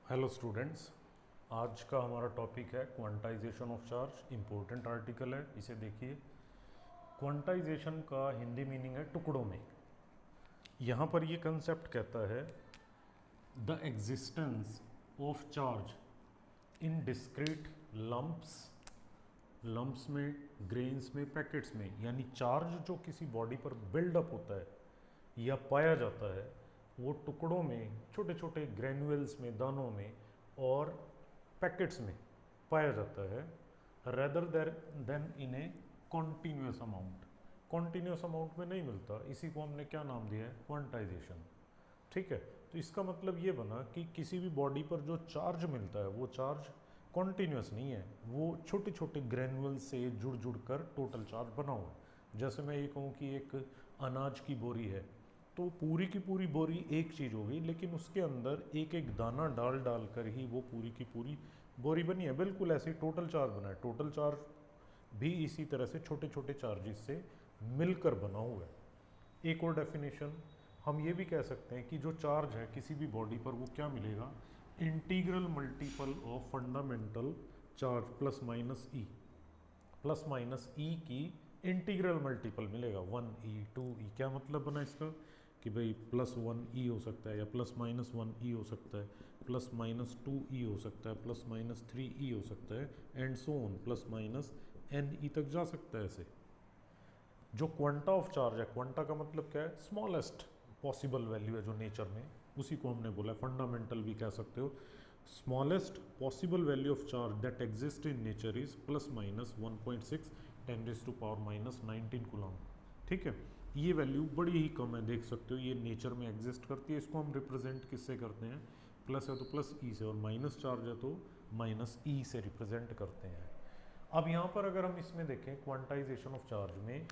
Hello students, आज का हमारा टॉपिक है quantization of charge. Important article है, इसे देखिए। क्वांटाइजेशन का हिंदी मीनिंग है टुकड़ों में। यहाँ पर ये कंसेप्ट कहता है the existence of charge in discrete lumps में, ग्रेन्स में, पैकेट्स में। यानी चार्ज जो किसी बॉडी पर बिल्डअप होता है या पाया जाता है वो टुकड़ों में, छोटे छोटे ग्रेन्यूल्स में, दानों में और पैकेट्स में पाया जाता है, rather then in A continuous amount. Continuous amount में नहीं मिलता, इसी को हमने क्या नाम दिया है? क्वांटाइजेशन। ठीक है, तो इसका मतलब ये बना कि किसी भी बॉडी पर जो चार्ज मिलता है वो चार्ज कॉन्टीन्यूस नहीं है, वो छोटे छोटे ग्रेनुअल से जुड़ जुड़ कर टोटल चार्ज बना हुआ है। जैसे मैं ये कहूँ कि एक अनाज की बोरी है, तो पूरी की पूरी बोरी एक चीज़ होगी, लेकिन उसके अंदर एक एक दाना डाल डाल कर ही वो पूरी की पूरी बोरी बनी है। बिल्कुल ऐसे ही टोटल चार्ज बना है। टोटल चार्ज भी इसी तरह से छोटे छोटे चार्जेस से मिलकर बना हुआ है। एक और डेफिनेशन हम ये भी कह सकते हैं कि जो चार्ज है किसी भी बॉडी पर वो क्या मिलेगा? Integral multiple of fundamental charge plus minus e की इंटीग्रल मल्टीपल मिलेगा। 1e 2e। क्या मतलब बना इसका? कि भाई +1e हो सकता है, या +-1e हो सकता है, +-2e हो सकता है, +-3e हो सकता है, एंड सो ऑन, +-ne तक जा सकता है ऐसे। जो क्वांटा ऑफ चार्ज है, क्वांटा का मतलब क्या है? स्मॉलेस्ट पॉसिबल वैल्यू है जो नेचर में, उसी को हमने बोला फंडामेंटल भी कह सकते हो। Smallest possible value of charge that exist in nature is ±1.6 10⁻⁻19 coulomb. ठीक है, ये वैल्यू बड़ी ही कम है, देख सकते हो, ये नेचर में एग्जिस्ट करती है। इसको हम रिप्रेजेंट किससे करते हैं? प्लस है तो +e से, और माइनस चार्ज है तो -e से रिप्रेजेंट करते हैं। अब यहाँ पर अगर हम इसमें देखें क्वांटाइजेशन ऑफ चार्ज में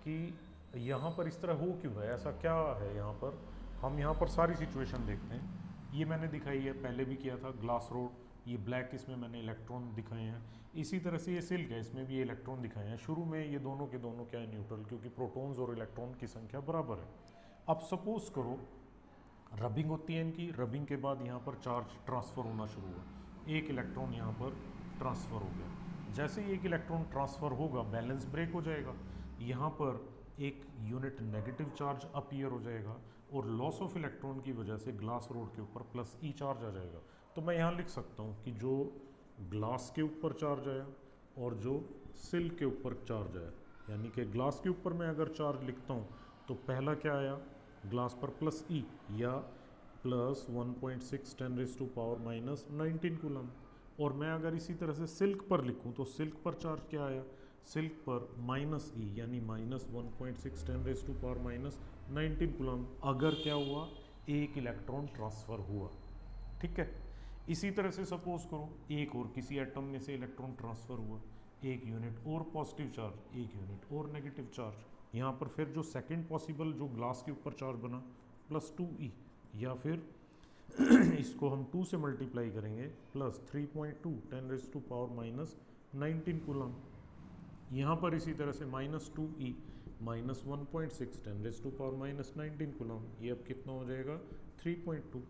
कि यहाँ पर इस तरह हो क्यों है, ऐसा क्या है यहाँ पर, हम यहाँ पर सारी सिचुएशन देखते हैं। ये मैंने दिखाई है, पहले भी किया था, ग्लास रोड, ये ब्लैक, इसमें मैंने इलेक्ट्रॉन दिखाए हैं। इसी तरह से ये सिल्क है, इसमें भी ये इलेक्ट्रॉन दिखाए हैं। शुरू में ये दोनों के दोनों क्या है? न्यूट्रल, क्योंकि प्रोटॉन्स और इलेक्ट्रॉन की संख्या बराबर है। अब सपोज करो रबिंग होती है इनकी, रबिंग के बाद यहाँ पर चार्ज ट्रांसफ़र होना शुरू हुआ, एक इलेक्ट्रॉन यहाँ पर ट्रांसफ़र हो गया। जैसे ही एक इलेक्ट्रॉन ट्रांसफ़र होगा बैलेंस ब्रेक हो जाएगा, यहाँ पर एक यूनिट नेगेटिव चार्ज अपीयर हो जाएगा, और लॉस ऑफ इलेक्ट्रॉन की वजह से ग्लास रोड के ऊपर +e चार्ज आ जाएगा। तो मैं यहाँ लिख सकता हूँ कि जो ग्लास के ऊपर चार्ज आया और जो सिल्क के ऊपर चार्ज आया, यानी कि ग्लास के ऊपर मैं अगर चार्ज लिखता हूँ तो पहला क्या आया? ग्लास पर +e या +1.6 10⁻⁻19 कूलम। और मैं अगर इसी तरह से सिल्क पर लिखूं तो सिल्क पर चार्ज क्या आया? सिल्क पर -e यानी -1.6 10⁻⁻19 कूलम। अगर क्या हुआ? एक इलेक्ट्रॉन ट्रांसफ़र हुआ। ठीक है, इसी तरह से सपोज करो एक और किसी एटम में से इलेक्ट्रॉन ट्रांसफ़र हुआ, एक यूनिट और पॉजिटिव चार्ज, एक यूनिट और नेगेटिव चार्ज। यहाँ पर फिर जो सेकंड पॉसिबल जो ग्लास के ऊपर चार्ज बना +2e, या फिर इसको हम 2 से मल्टीप्लाई करेंगे, +3.2 10⁻⁻19 कूलम। यहाँ पर इसी तरह से -2e -1.6 10⁻⁻19 कूलम। ये अब कितना हो जाएगा? 3.2।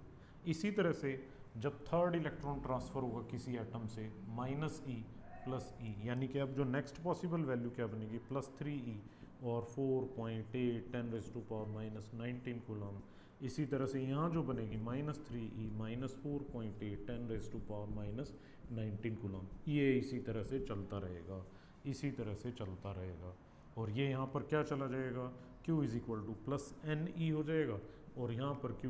इसी तरह से जब थर्ड इलेक्ट्रॉन ट्रांसफ़र होगा किसी एटम से, -e +e, यानी कि अब जो नेक्स्ट पॉसिबल वैल्यू क्या बनेगी? +3e और 4.8 10⁻⁻19 कूलम। इसी तरह से यहाँ जो बनेगी -3e -4.8 10⁻⁻19 कूलम। ये इसी तरह से चलता रहेगा, इसी तरह से चलता रहेगा। और ये यहाँ पर क्या चला जाएगा? Q +ne हो जाएगा, और यहाँ पर Q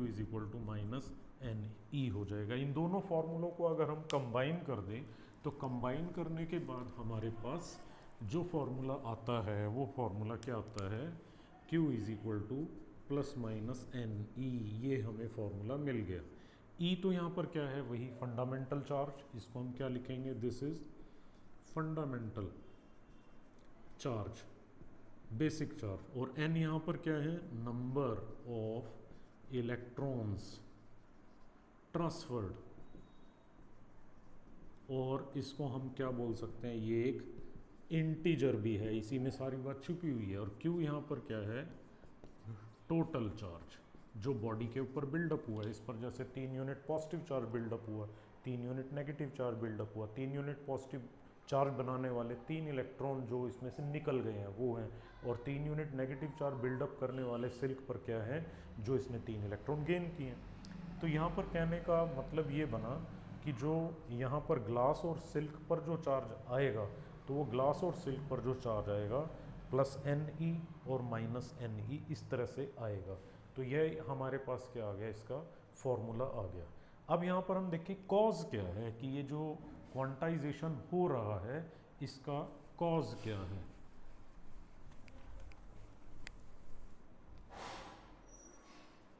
-ne हो जाएगा। इन दोनों फार्मूलों को अगर हम कंबाइन कर दें तो कंबाइन करने के बाद हमारे पास जो फार्मूला आता है वो फार्मूला क्या आता है? Q ±ne। ये हमें फार्मूला मिल गया। E तो यहाँ पर क्या है? वही फंडामेंटल चार्ज, इसको हम क्या लिखेंगे? This is fundamental charge, basic charge. और n यहाँ पर क्या है? Number of electrons transferred. और इसको हम क्या बोल सकते हैं? ये एक इंटीजर भी है, इसी में सारी बात छुपी हुई है। और Q यहाँ पर क्या है? टोटल चार्ज, जो बॉडी के ऊपर बिल्डअप हुआ है, इस पर जैसे 3 यूनिट पॉजिटिव चार्ज बिल्डअप हुआ, 3 यूनिट नेगेटिव चार्ज बिल्डअप हुआ, 3 यूनिट पॉजिटिव चार्ज बनाने वाले 3 इलेक्ट्रॉन जो इसमें से निकल गए हैं वो हैं, और 3 यूनिट नेगेटिव चार्ज बिल्डअप करने वाले सिल्क पर क्या है, जो इसने 3 इलेक्ट्रॉन गेन किए हैं। तो यहाँ पर कहने का मतलब ये बना कि जो यहाँ पर ग्लास और सिल्क पर जो चार्ज आएगा, तो वो ग्लास और सिल्क पर जो चार्ज आएगा प्लस NE और माइनस NE इस तरह से आएगा। तो यह हमारे पास क्या आ गया, इसका फॉर्मूला आ गया। अब यहाँ पर हम देखें कॉज क्या है, कि ये जो क्वांटाइजेशन हो रहा है इसका कॉज क्या है।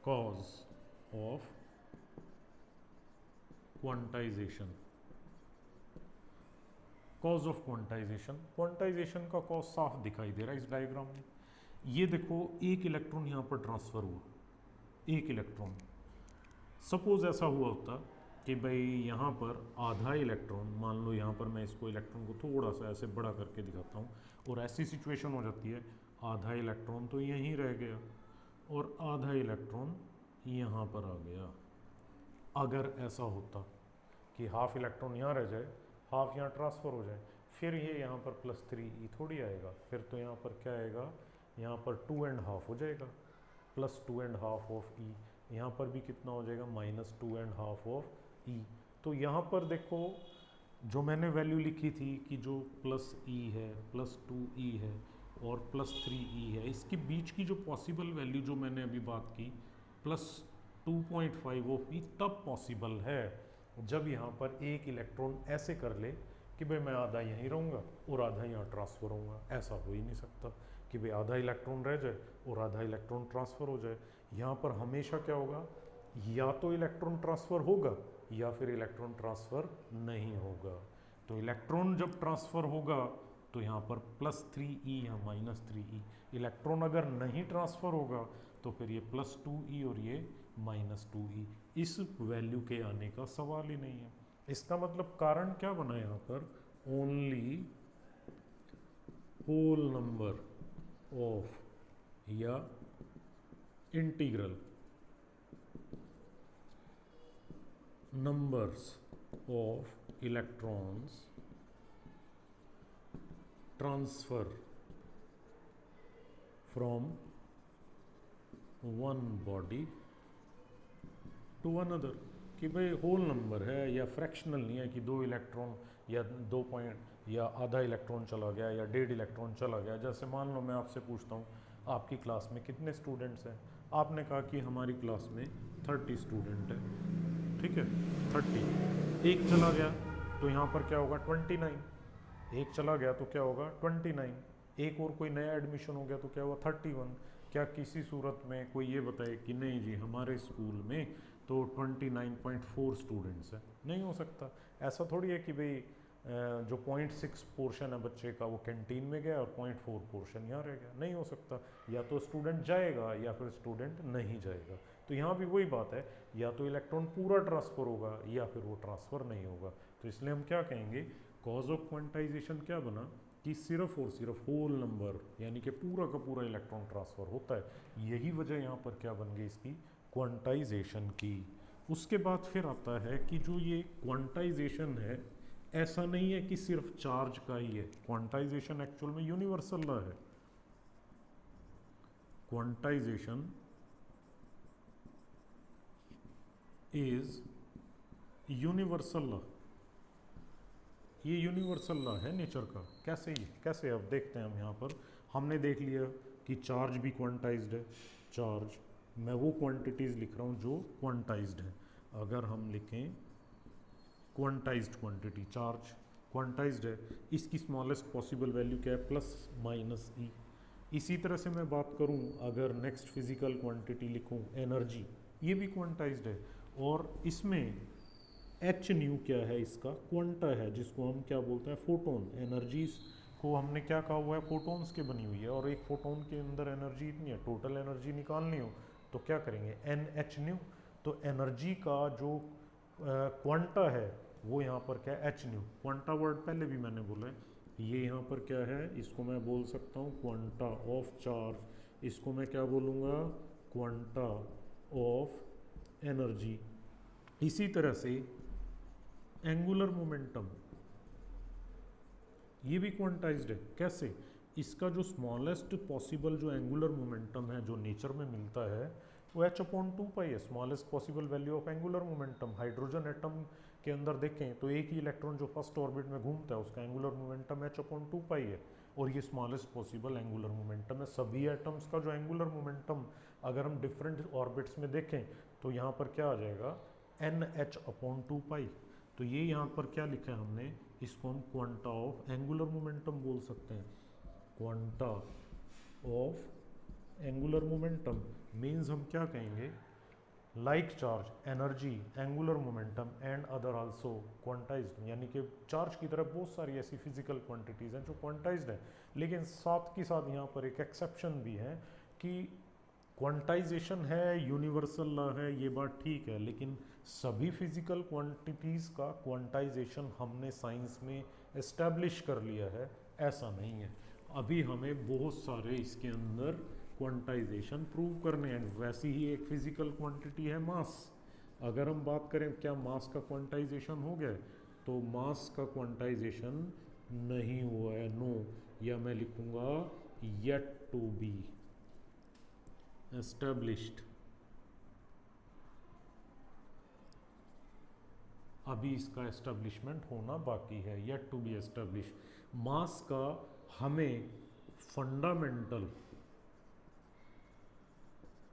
Cause of quantization, cause of quantization, quantization का कॉज साफ दिखाई दे रहा है इस डायग्राम में। ये देखो एक इलेक्ट्रॉन यहाँ पर ट्रांसफ़र हुआ, एक इलेक्ट्रॉन। सपोज ऐसा हुआ होता कि भाई यहाँ पर आधा इलेक्ट्रॉन, मान लो यहाँ पर मैं इसको इलेक्ट्रॉन को थोड़ा सा ऐसे बड़ा करके दिखाता हूँ, और ऐसी सिचुएशन हो जाती है आधा इलेक्ट्रॉन तो यहीं रह गया और आधा इलेक्ट्रॉन यहाँ पर आ गया। अगर ऐसा होता कि हाफ इलेक्ट्रॉन यहाँ रह जाए, हाफ यहाँ ट्रांसफ़र हो जाए, फिर ये यहाँ पर +3e थोड़ी आएगा, फिर तो यहाँ पर क्या आएगा, यहाँ पर 2.5 हो जाएगा, +2.5 ऑफ E, यहाँ पर भी कितना हो जाएगा, -2.5 ऑफ E। तो यहाँ पर देखो जो मैंने वैल्यू लिखी थी कि जो +E है, +2E है और +3E है, इसके बीच की जो पॉसिबल वैल्यू जो मैंने अभी बात की +2.5 ऑफ E तब पॉसिबल है जब यहाँ पर एक इलेक्ट्रॉन ऐसे कर ले कि भाई मैं आधा यहीं रहूँगा और आधा यहाँ ट्रांसफ़र होऊंगा। ऐसा हो ही नहीं सकता कि भाई आधा इलेक्ट्रॉन रह जाए और आधा इलेक्ट्रॉन ट्रांसफ़र हो जाए। यहाँ पर हमेशा क्या होगा, या तो इलेक्ट्रॉन ट्रांसफ़र होगा या फिर इलेक्ट्रॉन ट्रांसफ़र नहीं होगा। तो इलेक्ट्रॉन जब ट्रांसफ़र होगा तो यहाँ पर +3e या -3e, इलेक्ट्रॉन अगर नहीं ट्रांसफ़र होगा तो फिर ये +2e और ये -2e, इस वैल्यू के आने का सवाल ही नहीं है। इसका मतलब कारण क्या बना यहाँ पर, ओनली होल नंबर ऑफ या integral numbers of electrons transfer from one body to another, कि भाई होल नंबर है या फ्रैक्शनल नहीं है कि 2 इलेक्ट्रॉन या 2 पॉइंट या आधा इलेक्ट्रॉन चला गया या 1.5 इलेक्ट्रॉन चला गया। जैसे मान लो मैं आपसे पूछता हूँ आपकी क्लास में कितने स्टूडेंट्स हैं, आपने कहा कि हमारी क्लास में 30 स्टूडेंट है, ठीक है 30, एक चला गया तो यहाँ पर क्या होगा 29, एक चला गया तो क्या होगा 29, एक और कोई नया एडमिशन हो गया तो क्या हुआ 31। क्या किसी सूरत में कोई ये बताए कि नहीं जी हमारे स्कूल में तो 29.4 स्टूडेंट्स हैं? नहीं हो सकता। ऐसा थोड़ी है कि भाई जो 0.6 पोर्शन है बच्चे का वो कैंटीन में गया और 0.4 पोर्शन यहाँ रह गया, नहीं हो सकता। या तो स्टूडेंट जाएगा या फिर स्टूडेंट नहीं जाएगा। तो यहाँ भी वही बात है, या तो इलेक्ट्रॉन पूरा ट्रांसफ़र होगा या फिर वो ट्रांसफ़र नहीं होगा। तो इसलिए हम क्या कहेंगे, कॉज ऑफ क्वांटाइजेशन क्या बना कि सिर्फ और सिर्फ होल नंबर यानी कि पूरा का पूरा इलेक्ट्रॉन ट्रांसफ़र होता है। यही वजह यहाँ पर क्या बन गई इसकी, क्वांटाइजेशन की। उसके बाद फिर आता है कि जो ये क्वांटाइजेशन है ऐसा नहीं है कि सिर्फ चार्ज का ही है, क्वांटाइजेशन एक्चुअल में यूनिवर्सल लॉ है। क्वांटाइजेशन इज यूनिवर्सल लॉ, ये यूनिवर्सल लॉ है नेचर का। कैसे ये कैसे, अब देखते हैं हम। यहाँ पर हमने देख लिया कि चार्ज भी क्वांटाइज्ड है, चार्ज मैं वो क्वांटिटीज़ लिख रहा हूँ जो क्वांटाइज्ड है। अगर हम लिखें क्वांटाइज्ड क्वांटिटी, चार्ज क्वांटाइज्ड है, इसकी स्मॉलेस्ट पॉसिबल वैल्यू क्या है, +-e। इसी तरह से मैं बात करूं, अगर नेक्स्ट फिजिकल क्वांटिटी लिखूं एनर्जी, ये भी क्वांटाइज्ड है। और इसमें एच न्यू क्या है, इसका क्वांटा है जिसको हम क्या बोलते हैं, फोटोन। एनर्जीज को हमने क्या कहा हुआ है, फोटोन्स के बनी हुई है। और एक फोटोन के अंदर एनर्जी इतनी है, टोटल एनर्जी निकालनी हो तो क्या करेंगे, NH न्यू। तो एनर्जी का जो क्वांटा है वो यहाँ पर क्या है, एच न्यू। क्वांटा वर्ड पहले भी मैंने बोला है, ये यहाँ पर क्या है, इसको मैं बोल सकता हूँ क्वांटा ऑफ चार्ज, इसको मैं क्या बोलूँगा, क्वांटा ऑफ एनर्जी। इसी तरह से एंगुलर मोमेंटम ये भी क्वांटाइज्ड है। कैसे? इसका जो स्मॉलेस्ट पॉसिबल जो एंगुलर मोमेंटम है जो नेचर में मिलता है वो h/2 है, smallest possible value of angular momentum. Hydrogen atom के अंदर देखें तो एक ही इलेक्ट्रॉन जो फर्स्ट ऑर्बिट में घूमता है उसका एंगुलर मोमेंटम h/2 है, और ये स्मॉलेस्ट पॉसिबल एंगुलर मोमेंटम है। सभी एटम्स का जो एंगुलर मोमेंटम अगर हम डिफरेंट ऑर्बिट्स में देखें तो यहाँ पर क्या आ जाएगा, NH/2। तो ये यहाँ पर क्या लिखा है हमने, इसको हम क्वांटा ऑफ एंगुलर मोमेंटम बोल सकते हैं। Quanta of angular momentum means हम क्या कहेंगे, like charge, energy, angular momentum and other also quantized. यानी कि चार्ज की तरह बहुत सारी ऐसी फिजिकल क्वांटिटीज़ हैं जो क्वांटाइज्ड है, लेकिन साथ के साथ यहाँ पर एक एक्सेप्शन भी है कि क्वांटाइजेशन है, यूनिवर्सल लॉ है, ये बात ठीक है, लेकिन सभी फिजिकल क्वांटिटीज़ का क्वांटाइजेशन हमने साइंस में एस्टैब्लिश कर लिया है, ऐसा नहीं है। अभी हमें बहुत सारे इसके अंदर क्वांटाइजेशन प्रूव करने हैं। वैसी ही एक फिजिकल क्वांटिटी है मास। अगर हम बात करें क्या मास का क्वांटाइजेशन हो गया, तो मास का क्वांटाइजेशन नहीं हुआ है, नो, या मैं लिखूंगा येट टू बी एस्टैब्लिश्ड। अभी इसका एस्टेब्लिशमेंट होना बाकी है, येट टू बी एस्टेब्लिश। मास का हमें फंडामेंटल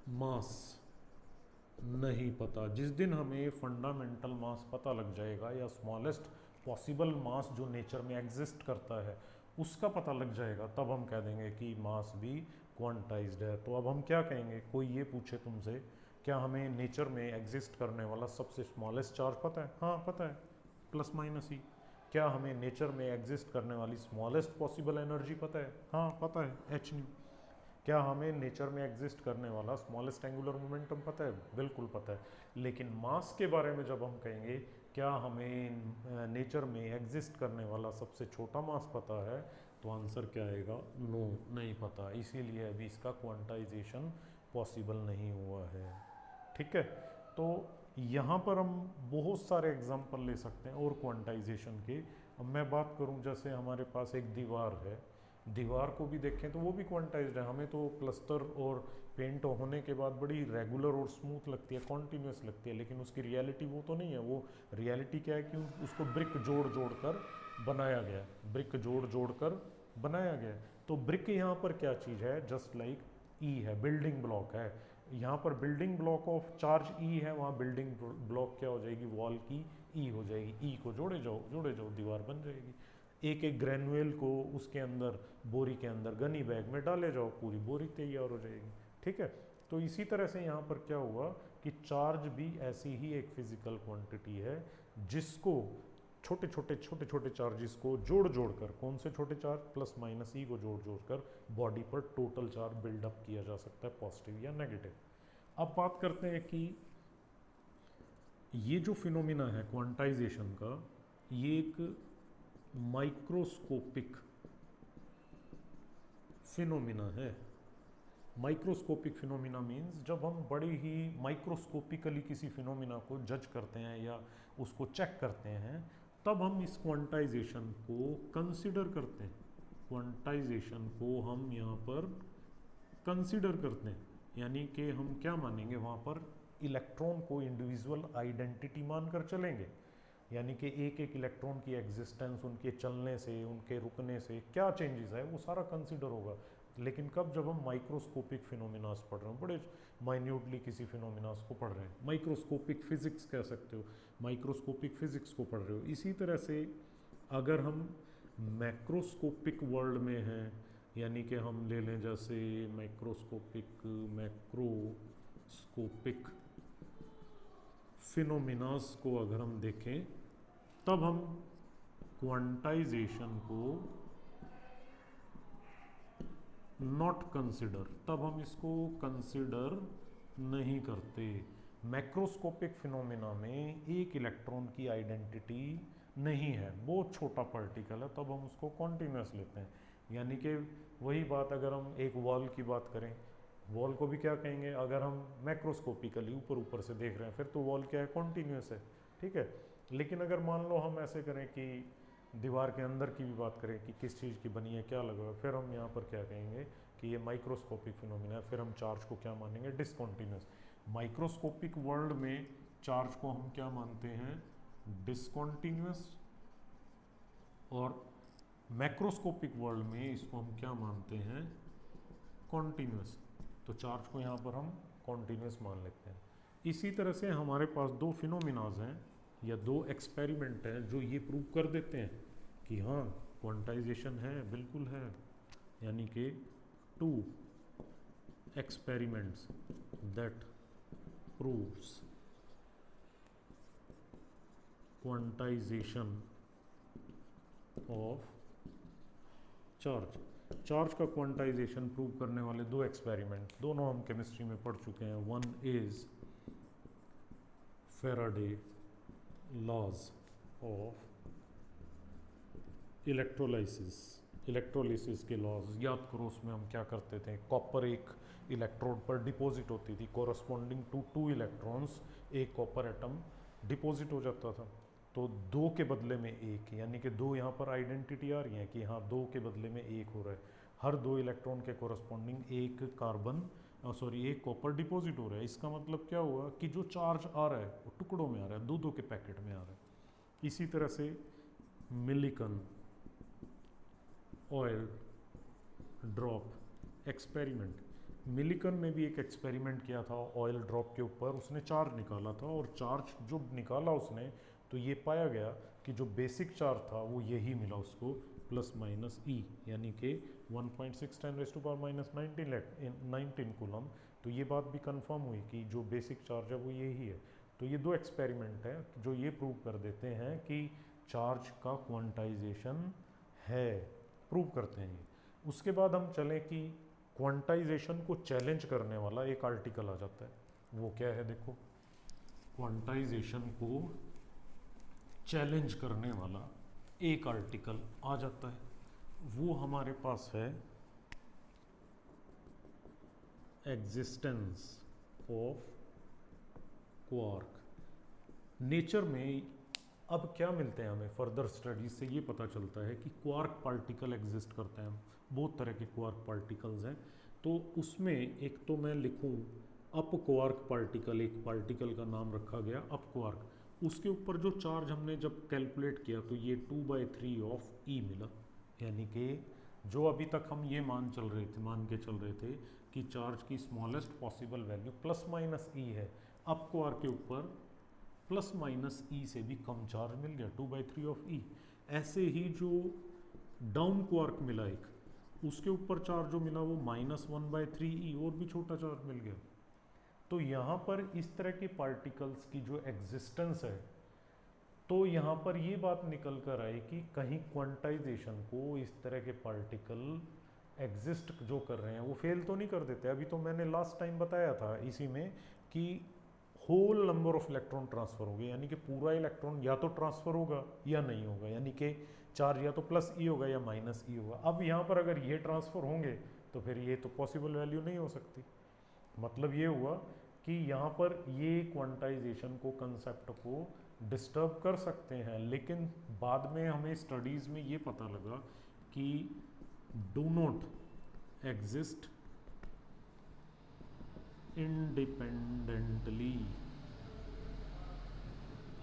मास नहीं पता। जिस दिन हमें फंडामेंटल मास पता लग जाएगा या स्मॉलेस्ट पॉसिबल मास जो नेचर में एग्जिस्ट करता है उसका पता लग जाएगा, तब हम कह देंगे कि मास भी क्वांटाइज्ड है। तो अब हम क्या कहेंगे, कोई ये पूछे तुमसे क्या हमें नेचर में एग्जिस्ट करने वाला सबसे स्मॉलेस्ट चार्ज पता है? हाँ पता है, +- E। क्या हमें नेचर में एग्जिस्ट करने वाली स्मॉलेस्ट पॉसिबल एनर्जी पता है? हाँ पता है, hν। क्या हमें नेचर में एग्जिस्ट करने वाला स्मॉलेस्ट एंगुलर मोमेंटम पता है? बिल्कुल पता है। लेकिन मास के बारे में जब हम कहेंगे क्या हमें नेचर में एग्जिस्ट करने वाला सबसे छोटा मास पता है, तो आंसर क्या आएगा, नो, नहीं पता। इसीलिए अभी इसका क्वांटाइजेशन पॉसिबल नहीं हुआ है। ठीक है, तो यहाँ पर हम बहुत सारे एग्जाम्पल ले सकते हैं और क्वांटाइजेशन के। अब मैं बात करूँ, जैसे हमारे पास एक दीवार है, दीवार को भी देखें तो वो भी क्वांटाइज्ड है। हमें तो प्लस्तर और पेंट होने के बाद बड़ी रेगुलर और स्मूथ लगती है, कॉन्टीन्यूस लगती है, लेकिन उसकी रियलिटी वो तो नहीं है। वो रियलिटी क्या है कि उसको ब्रिक जोड़ जोड़ कर बनाया गया, ब्रिक जोड़ जोड़ कर बनाया गया। तो ब्रिक यहाँ पर क्या चीज़ है, जस्ट लाइक ई है, बिल्डिंग ब्लॉक है। यहाँ पर बिल्डिंग ब्लॉक ऑफ चार्ज ई है, वहाँ बिल्डिंग ब्लॉक क्या हो जाएगी, वॉल की ई हो जाएगी। ई को जोड़े जाओ दीवार बन जाएगी। एक एक ग्रेनुएल को उसके अंदर बोरी के अंदर गनी बैग में डाले जाओ, पूरी बोरी तैयार हो जाएगी। ठीक है, तो इसी तरह से यहाँ पर क्या हुआ कि चार्ज भी ऐसी ही एक फिजिकल क्वांटिटी है जिसको छोटे छोटे चार्जेस को जोड़ जोड़ कर, कौन से छोटे चार्ज, +- E को जोड़ जोड़ कर बॉडी पर टोटल चार्ज बिल्डअप किया जा सकता है, पॉजिटिव या नेगेटिव। अब बात करते हैं कि ये जो फिनोमिना है क्वांटाइजेशन का, ये एक माइक्रोस्कोपिक फिनोमिना है। माइक्रोस्कोपिक फिनोमिना मीन्स जब हम बड़ी ही माइक्रोस्कोपिकली किसी फिनोमिना को जज करते हैं या उसको चेक करते हैं, तब हम इस क्वांटाइजेशन को कंसिडर करते हैं। क्वांटाइजेशन को हम यहाँ पर कंसिडर करते हैं, यानी कि हम क्या मानेंगे, वहाँ पर इलेक्ट्रॉन को इंडिविजुअल आइडेंटिटी मानकर चलेंगे। यानी कि एक एक इलेक्ट्रॉन की एग्जिस्टेंस, उनके चलने से, उनके रुकने से क्या चेंजेस है, वो सारा कंसिडर होगा। लेकिन कब, जब हम माइक्रोस्कोपिक फिनोमिनास पढ़ रहे हो, बड़े माइन्यूटली किसी फिनोमिनास को पढ़ रहे हैं, माइक्रोस्कोपिक फिजिक्स कह सकते हो, माइक्रोस्कोपिक फिजिक्स को पढ़ रहे हो। इसी तरह से अगर हम मैक्रोस्कोपिक वर्ल्ड में हैं, यानी कि हम ले लें जैसे मैक्रोस्कोपिक फिनोमिनास को अगर हम देखें, तब हम क्वांटाइजेशन को नॉट कंसिडर, तब हम इसको कंसिडर नहीं करते। मैक्रोस्कोपिक फिनोमिना में एक इलेक्ट्रॉन की आइडेंटिटी नहीं है, बहुत छोटा पार्टिकल है, तब हम उसको कॉन्टिन्यूस लेते हैं। यानी कि वही बात, अगर हम एक वॉल की बात करें, वॉल को भी क्या कहेंगे, अगर हम मैक्रोस्कोपिकली ऊपर ऊपर से देख रहे हैं फिर तो वॉल क्या है, कॉन्टीन्यूस है, ठीक है। लेकिन अगर मान लो हम ऐसे करें कि दीवार के अंदर की भी बात करें कि किस चीज़ की बनी है, क्या लगा हुआ है, फिर हम यहाँ पर क्या कहेंगे कि ये माइक्रोस्कोपिक फिनोमिना है, फिर हम चार्ज को क्या मानेंगे, डिसकॉन्टीन्यूस। माइक्रोस्कोपिक वर्ल्ड में चार्ज को हम क्या मानते हैं, डिसकॉन्टीन्यूस, और मैक्रोस्कोपिक वर्ल्ड में इसको हम क्या मानते हैं, कॉन्टीन्यूस। तो चार्ज को यहाँ पर हम कॉन्टीन्यूस मान लेते हैं। इसी तरह से हमारे पास दो फिनोमिनाज हैं या दो एक्सपेरिमेंट हैं जो ये प्रूव कर देते हैं कि हाँ क्वांटाइजेशन है, बिल्कुल है। यानी कि two experiments that proves quantisation of charge. Charge का क्वांटाइजेशन प्रूव करने वाले दो एक्सपेरिमेंट, दोनों हम केमिस्ट्री में पढ़ चुके हैं। One is Faraday laws of electrolysis. Electrolysis के लॉज याद करो, उसमें हम क्या करते थे, कॉपर एक इलेक्ट्रोड पर डिपॉजिट होती थी, कोरस्पॉन्डिंग टू टू इलेक्ट्रॉन्स एक कॉपर एटम डिपॉजिट हो जाता था। तो दो के बदले में एक, यानी कि दो यहाँ पर आइडेंटिटी आ रही है कि हाँ दो के बदले में एक हो रहा है। हर दो इलेक्ट्रॉन के कोरस्पॉन्डिंग एक कार्बन एक कॉपर डिपॉजिट हो रहा है। इसका मतलब क्या हुआ कि जो चार्ज आ रहा है वो टुकड़ों में आ रहा है, दो दो के पैकेट में आ रहा है। इसी तरह से Millikan oil drop experiment, Millikan ने भी एक एक्सपेरिमेंट किया था ऑयल ड्रॉप के ऊपर। उसने चार्ज निकाला था और चार्ज जो निकाला उसने, तो ये पाया गया कि जो बेसिक चार्ज था वो यही मिला उसको, प्लस माइनस ई, यानी कि 1.6 × 10⁻19 कूलम। तो ये बात भी कंफर्म हुई कि जो बेसिक चार्ज है वो यही है। तो ये दो एक्सपेरिमेंट हैं जो ये प्रूव कर देते हैं कि चार्ज का क्वांटाइजेशन है, प्रूव करते हैं ये। उसके बाद हम चलें कि क्वांटाइजेशन को चैलेंज करने वाला एक आर्टिकल आ जाता है। वो क्या है, देखो, क्वांटाइजेशन को चैलेंज करने वाला एक आर्टिकल आ जाता है। वो हमारे पास है एग्जिस्टेंस ऑफ क्वार्क। नेचर में अब क्या मिलते हैं हमें, फर्दर स्टडीज से ये पता चलता है कि क्वार्क पार्टिकल एग्जिस्ट करते हैं। बहुत तरह के क्वार्क पार्टिकल्स हैं। तो उसमें एक तो मैं लिखूं अप क्वार्क पार्टिकल, एक पार्टिकल का नाम रखा गया अप क्वार्क। उसके ऊपर जो चार्ज हमने जब कैलकुलेट किया तो ये 2/3 ऑफ ई मिला। यानी कि जो अभी तक हम ये मान के चल रहे थे कि चार्ज की smallest possible value plus minus e है, अप क्वार्क के ऊपर प्लस माइनस ई से भी कम चार्ज मिल गया, 2/3 ऑफ ई। ऐसे ही जो डाउन क्वार्क मिला एक, उसके ऊपर चार्ज जो मिला वो -1/3 ई, और भी छोटा चार्ज मिल गया। तो यहाँ पर इस तरह के पार्टिकल्स की जो एग्जिस्टेंस है, तो यहाँ पर ये बात निकल कर आई कि कहीं क्वांटाइजेशन को इस तरह के पार्टिकल एग्जिस्ट जो कर रहे हैं वो फेल तो नहीं कर देते। अभी तो मैंने लास्ट टाइम बताया था इसी में कि whole number of electron transfer होंगे, यानी कि पूरा इलेक्ट्रॉन या तो ट्रांसफर होगा या नहीं होगा, यानी कि चार्ज या तो प्लस ई होगा या माइनस ई होगा। अब यहाँ पर अगर ये ट्रांसफर होंगे तो फिर ये तो पॉसिबल वैल्यू नहीं हो सकती। मतलब ये हुआ कि यहाँ पर ये क्वांटाइजेशन को, कंसेप्ट को डिस्टर्ब कर सकते हैं। लेकिन बाद में हमें स्टडीज़ में ये पता लगा कि do not exist independently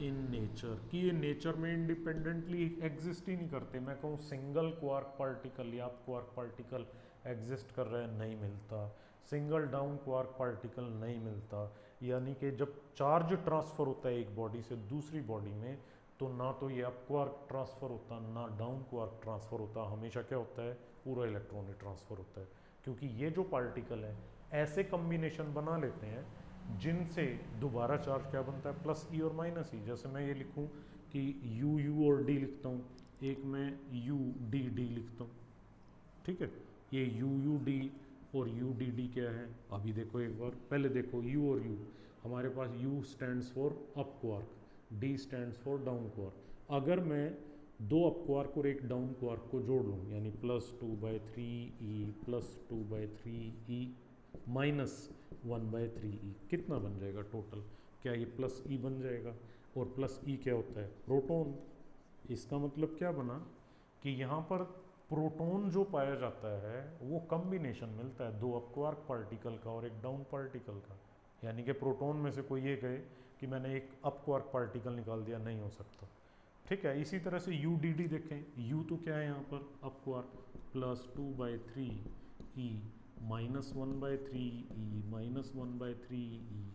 in nature, कि ये नेचर में इंडिपेंडेंटली एग्जिस्ट ही नहीं करते। मैं कहूँ सिंगल क्वार्क पार्टिकल या क्वार्क पार्टिकल एग्जिस्ट कर रहे हैं, नहीं मिलता। सिंगल डाउन क्वार्क पार्टिकल नहीं मिलता। यानी कि जब चार्ज ट्रांसफ़र होता है एक बॉडी से दूसरी बॉडी में, तो ना तो ये अप क्वार्क ट्रांसफ़र होता ना डाउन क्वार्क ट्रांसफ़र होता, हमेशा क्या होता है, पूरा इलेक्ट्रॉन ही ट्रांसफ़र होता है। क्योंकि ये जो पार्टिकल है ऐसे कम्बिनेशन बना लेते हैं जिनसे दोबारा चार्ज क्या बनता है, प्लस ई और माइनस ई। जैसे मैं ये लिखूं कि यू यू और डी लिखता हूँ, एक मैं यू डी डी लिखता हूँ, ठीक है। ये यू यू डी और यू डी डी क्या है, अभी देखो एक बार, पहले देखो यू और यू, हमारे पास U stands for up quark, D stands for down quark. अगर मैं दो अप क्वार्क और एक डाउन क्वार्क को जोड़ लूँ, यानी +2/3 ई +2/3 ई, -1/3e कितना बन जाएगा टोटल? क्या ये प्लस ई बन जाएगा? और प्लस ई क्या होता है? प्रोटॉन। इसका मतलब क्या बना कि यहाँ पर प्रोटॉन जो पाया जाता है वो कॉम्बिनेशन मिलता है दो अपक्वार्क पार्टिकल का और एक डाउन पार्टिकल का। यानी कि प्रोटॉन में से कोई ये कहे कि मैंने एक अपक्वार्क पार्टिकल निकाल दिया, नहीं हो सकता। ठीक है, इसी तरह से यू डी डी देखें, यू तो क्या है यहाँ पर अपक्वार्क, +2/3e -1/3e -1/3e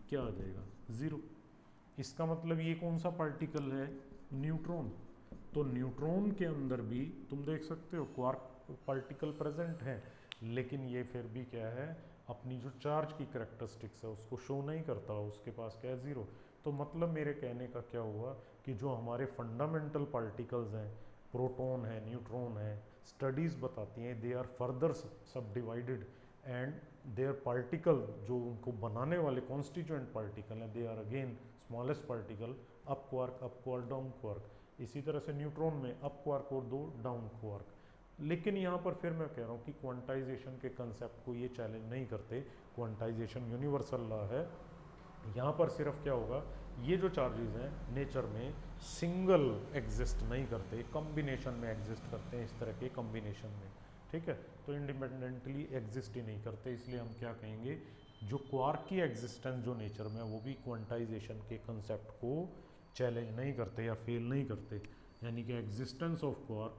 क्या आ जाएगा? 0। इसका मतलब ये कौन सा पार्टिकल है? न्यूट्रॉन। तो न्यूट्रॉन के अंदर भी तुम देख सकते हो क्वार्क पार्टिकल प्रेजेंट है, लेकिन ये फिर भी क्या है, अपनी जो चार्ज की करेक्टरिस्टिक्स है उसको शो नहीं करता, उसके पास क्या है? 0। तो मतलब मेरे कहने का क्या हुआ कि जो हमारे फंडामेंटल पार्टिकल्स हैं, प्रोटॉन है, न्यूट्रॉन है, स्टडीज़ बताती हैं they are further subdivided and their particle जो उनको बनाने वाले कॉन्स्टिट्यूएंट पार्टिकल हैं, they are again smallest particle, up quark, down quark. इसी तरह से न्यूट्रॉन में अप क्वार्क और 2 डाउन क्वार्क। लेकिन यहाँ पर फिर मैं कह रहा हूँ कि क्वांटाइजेशन के कंसेप्ट को ये चैलेंज नहीं करते, क्वांटाइजेशन यूनिवर्सल लॉ है। यहाँ पर सिर्फ क्या होगा, ये जो चार्जेस हैं नेचर में सिंगल एग्जिस्ट नहीं करते, कॉम्बिनेशन में एग्जिस्ट करते हैं, इस तरह के कॉम्बिनेशन में। ठीक है, तो इंडिपेंडेंटली एग्जिस्ट ही नहीं करते, इसलिए हम क्या कहेंगे, जो क्वार्क की एग्जिस्टेंस जो नेचर में, वो भी क्वांटाइजेशन के कंसेप्ट को चैलेंज नहीं करते या फेल नहीं करते। यानी कि existence of quark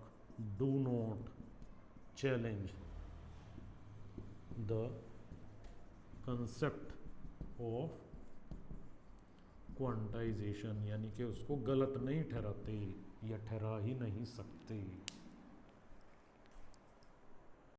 do not challenge the concept of quantization, यानी कि उसको गलत नहीं ठहराते या ठहरा ही नहीं सकते।